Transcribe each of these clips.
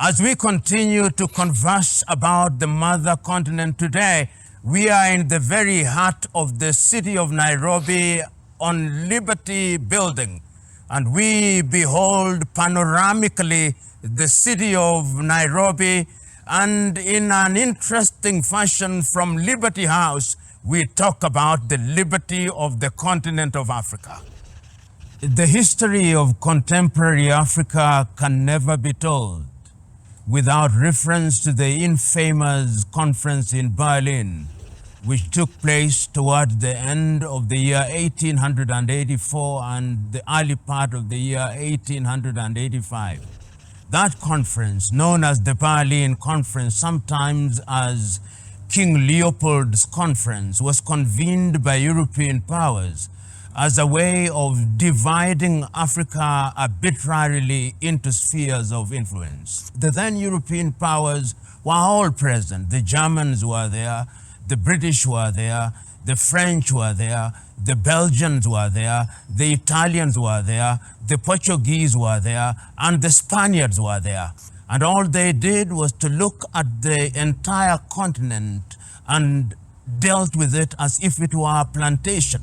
As we continue to converse about the mother continent today, we are in the very heart of the city of Nairobi on Liberty Building, and we behold panoramically the city of Nairobi, and in an interesting fashion from Liberty House, we talk about the liberty of the continent of Africa. The history of contemporary Africa can never be told without reference to the infamous conference in Berlin, which took place toward the end of the year 1884 and the early part of the year 1885. That conference, known as the Berlin Conference, sometimes as King Leopold's Conference, was convened by European powers as a way of dividing Africa arbitrarily into spheres of influence. The then European powers were all present. The Germans were there, the British were there, the French were there, the Belgians were there, the Italians were there, the Portuguese were there, and the Spaniards were there. And all they did was to look at the entire continent and dealt with it as if it were a plantation,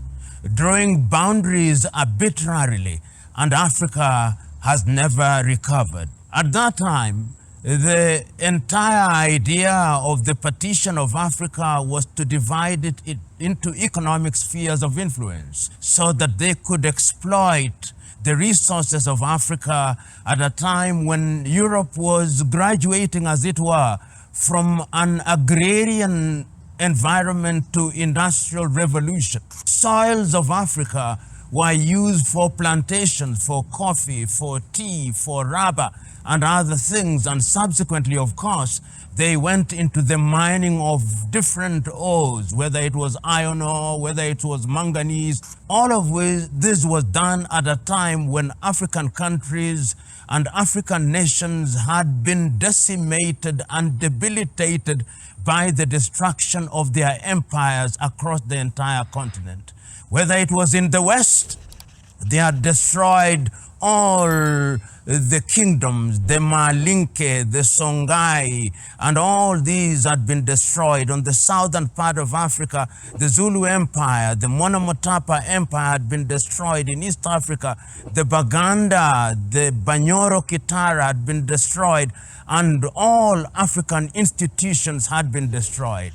drawing boundaries arbitrarily, and Africa has never recovered. At that time, the entire idea of the partition of Africa was to divide it into economic spheres of influence so that they could exploit the resources of Africa at a time when Europe was graduating, as it were, from an agrarian environment to industrial revolution. Soils of Africa were used for plantations, for coffee, for tea, for rubber, and other things. And subsequently, of course, they went into the mining of different ores, whether it was iron ore, whether it was manganese. All of this was done at a time when African countries and African nations had been decimated and debilitated by the destruction of their empires across the entire continent. Whether it was in the West, they had destroyed all the kingdoms, the Malinke, the Songhai, and all these had been destroyed. On the southern part of Africa, the Zulu Empire, the Monomotapa Empire had been destroyed. In East Africa, the Baganda, the Banyoro Kitara had been destroyed, and all African institutions had been destroyed.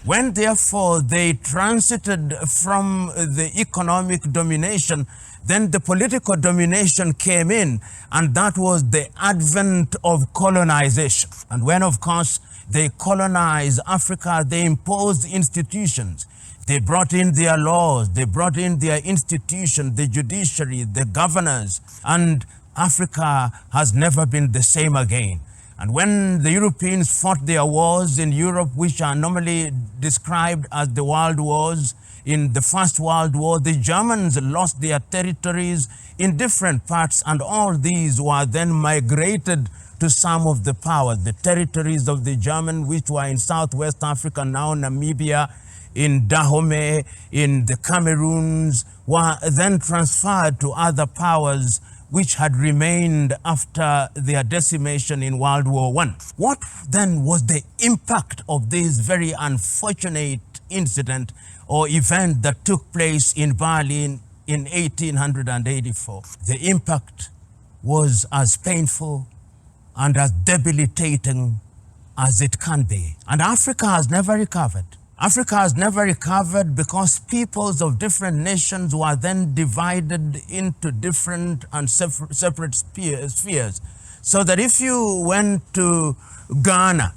When therefore they transited from the economic domination, then the political domination came in, and that was the advent of colonization. And when, of course, they colonized Africa, they imposed institutions. They brought in their laws, they brought in their institutions, the judiciary, the governors, and Africa has never been the same again. And when the Europeans fought their wars in Europe, which are normally described as the world wars, in the First World War, the Germans lost their territories in different parts, and all these were then migrated to some of the powers. The territories of the German, which were in Southwest Africa, now Namibia, in Dahomey, in the Cameroons, were then transferred to other powers which had remained after their decimation in World War I. What then was the impact of this very unfortunate incident or event that took place in Berlin in 1884? The impact was as painful and as debilitating as it can be. And Africa has never recovered. Africa has never recovered because peoples of different nations were then divided into different and separate spheres. So that if you went to Ghana,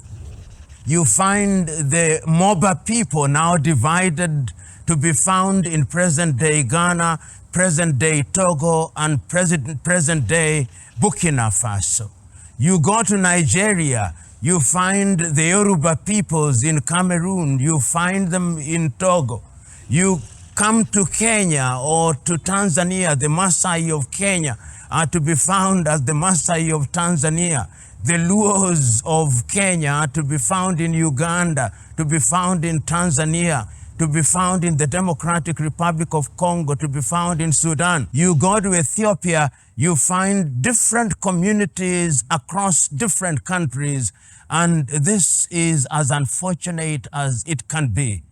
you find the Moba people now divided to be found in present-day Ghana, present-day Togo, and present-day Burkina Faso. You go to Nigeria, you find the Yoruba peoples in Cameroon, you find them in Togo. You come to Kenya or to Tanzania, the Maasai of Kenya are to be found as the Maasai of Tanzania. The Luos of Kenya are to be found in Uganda, to be found in Tanzania. to be found in the Democratic Republic of Congo, to be found in Sudan. You go to Ethiopia, you find different communities across different countries, and this is as unfortunate as it can be.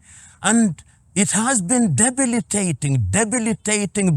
And it has been debilitating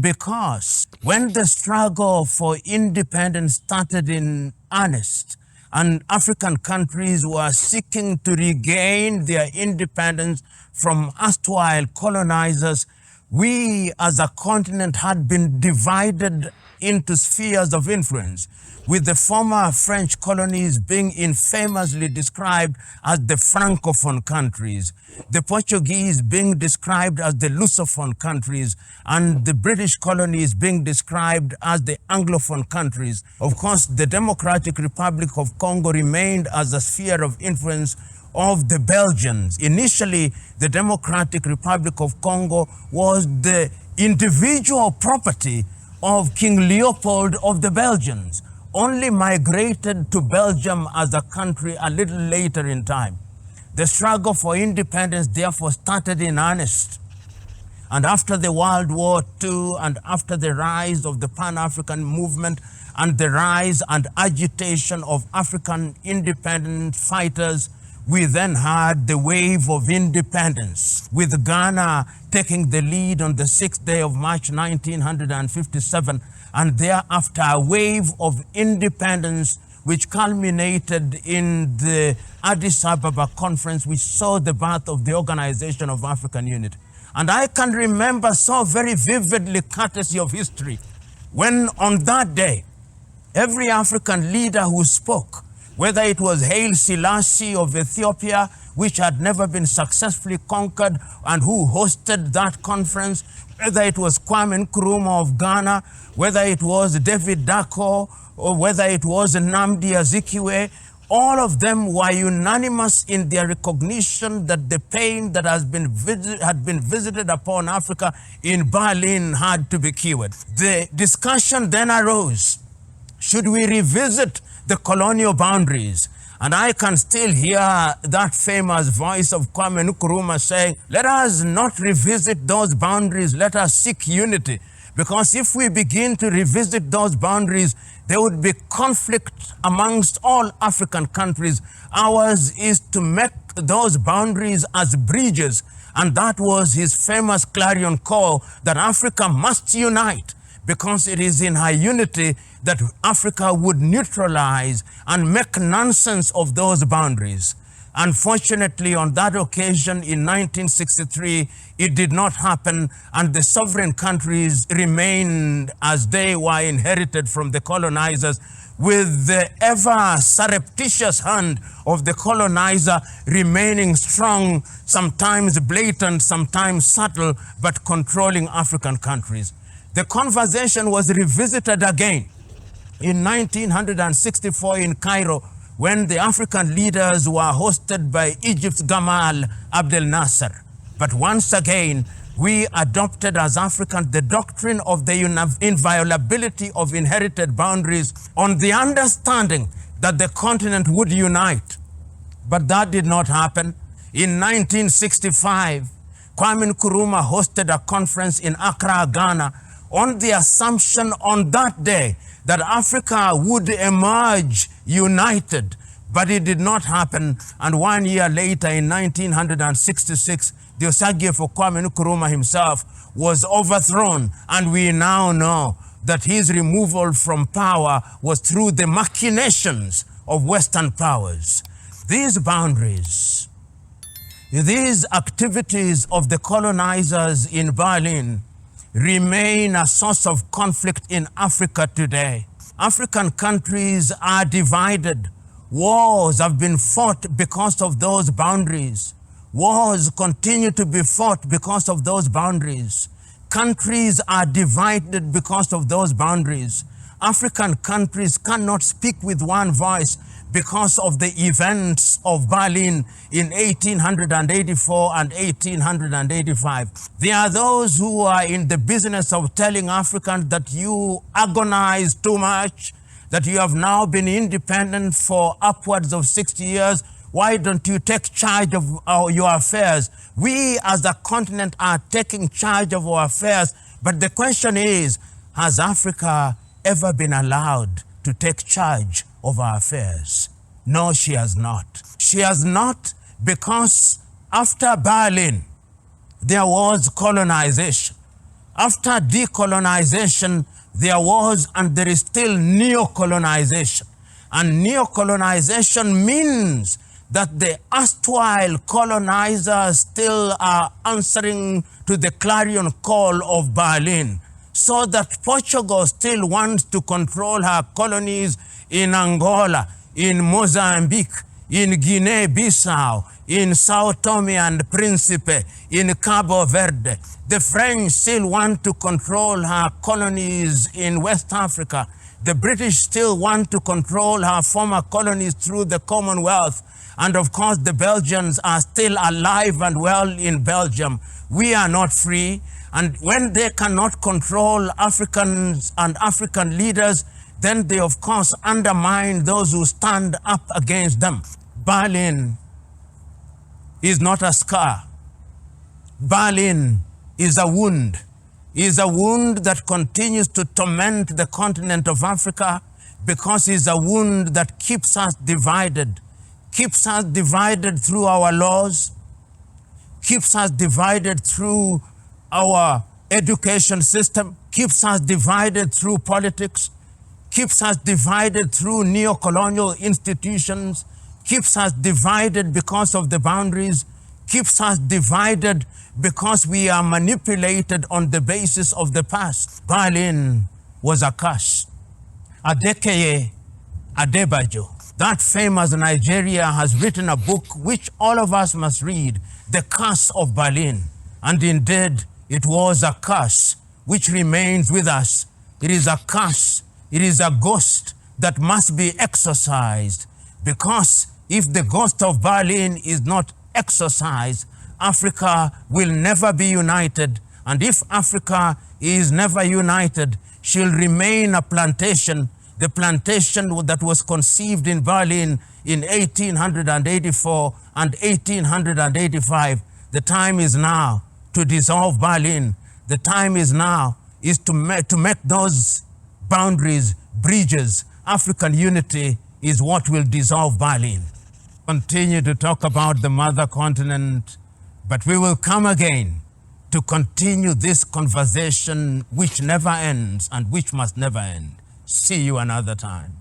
because when the struggle for independence started in earnest, and African countries were seeking to regain their independence from erstwhile colonizers, we as a continent had been divided into spheres of influence, with the former French colonies being infamously described as the Francophone countries, the Portuguese being described as the Lusophone countries, and the British colonies being described as the Anglophone countries. Of course, the Democratic Republic of Congo remained as a sphere of influence of the Belgians. Initially, the Democratic Republic of Congo was the individual property of King Leopold of the Belgians, only migrated to Belgium as a country a little later in time. The struggle for independence therefore started in earnest. And after the World War II and after the rise of the Pan-African movement and the rise and agitation of African independence fighters, we then had the wave of independence, with Ghana taking the lead on the 6th day of March 1957, and thereafter a wave of independence which culminated in the Addis Ababa conference, which saw the birth of the Organization of African Unity. And I can remember so very vividly, courtesy of history, when on that day, every African leader who spoke, whether it was Haile Selassie of Ethiopia, which had never been successfully conquered and who hosted that conference, whether it was Kwame Nkrumah of Ghana, whether it was David Dako, or whether it was Nnamdi Azikiwe, all of them were unanimous in their recognition that the pain that had been visited upon Africa in Berlin had to be cured. The discussion then arose, should we revisit the colonial boundaries? And I can still hear that famous voice of Kwame Nkrumah saying, let us not revisit those boundaries, let us seek unity. Because if we begin to revisit those boundaries, there would be conflict amongst all African countries. Ours is to make those boundaries as bridges. And that was his famous clarion call that Africa must unite, because it is in her unity that Africa would neutralize and make nonsense of those boundaries. Unfortunately, on that occasion in 1963, it did not happen, and the sovereign countries remained as they were inherited from the colonizers, with the ever surreptitious hand of the colonizer remaining strong, sometimes blatant, sometimes subtle, but controlling African countries. The conversation was revisited again in 1964 in Cairo, when the African leaders were hosted by Egypt's Gamal Abdel Nasser. But once again, we adopted as Africans the doctrine of the inviolability of inherited boundaries, on the understanding that the continent would unite. But that did not happen. In 1965, Kwame Nkrumah hosted a conference in Accra, Ghana, on the assumption on that day that Africa would emerge united, but it did not happen. And 1 year later, in 1966, the Osagyefo Kwame Nkrumah himself was overthrown, and we now know that his removal from power was through the machinations of Western powers. These boundaries, these activities of the colonizers in Berlin remain a source of conflict in Africa today. African countries are divided. Wars have been fought because of those boundaries. Wars continue to be fought because of those boundaries. Countries are divided because of those boundaries. African countries cannot speak with one voice because of the events of Berlin in 1884 and 1885. There are those who are in the business of telling Africans that you agonize too much, that you have now been independent for upwards of 60 years. Why don't you take charge of your affairs? We as a continent are taking charge of our affairs. But the question is, has Africa ever been allowed to take charge of our affairs? No, she has not. She has not, because after Berlin, there was colonization. After decolonization, there was and there is still neocolonization. And neocolonization means that the erstwhile colonizers still are answering to the clarion call of Berlin, so that Portugal still wants to control her colonies in Angola, in Mozambique, in Guinea-Bissau, in Sao Tome and Principe, in Cabo Verde. The French still want to control her colonies in West Africa. The British still want to control her former colonies through the Commonwealth. And of course, the Belgians are still alive and well in Belgium. We are not free. And when they cannot control Africans and African leaders, then they, of course, undermine those who stand up against them. Berlin is not a scar. Berlin is a wound. Is a wound that continues to torment the continent of Africa, because it's a wound that keeps us divided through our laws, keeps us divided through our education system, keeps us divided through politics, keeps us divided through neo-colonial institutions, keeps us divided because of the boundaries, keeps us divided because we are manipulated on the basis of the past. Berlin was a curse. Adekeye Adebayo, that famous Nigeria, has written a book which all of us must read, The Curse of Berlin. And indeed, it was a curse which remains with us. It is a curse. It is a ghost that must be exorcised, because if the ghost of Berlin is not exorcised, Africa will never be united. And if Africa is never united, she'll remain a plantation, the plantation that was conceived in Berlin in 1884 and 1885. The time is now to dissolve Berlin. The time is now to make those boundaries bridges. African unity is what will dissolve Berlin. Continue to talk about the mother continent, but we will come again to continue this conversation which never ends and which must never end. See you another time.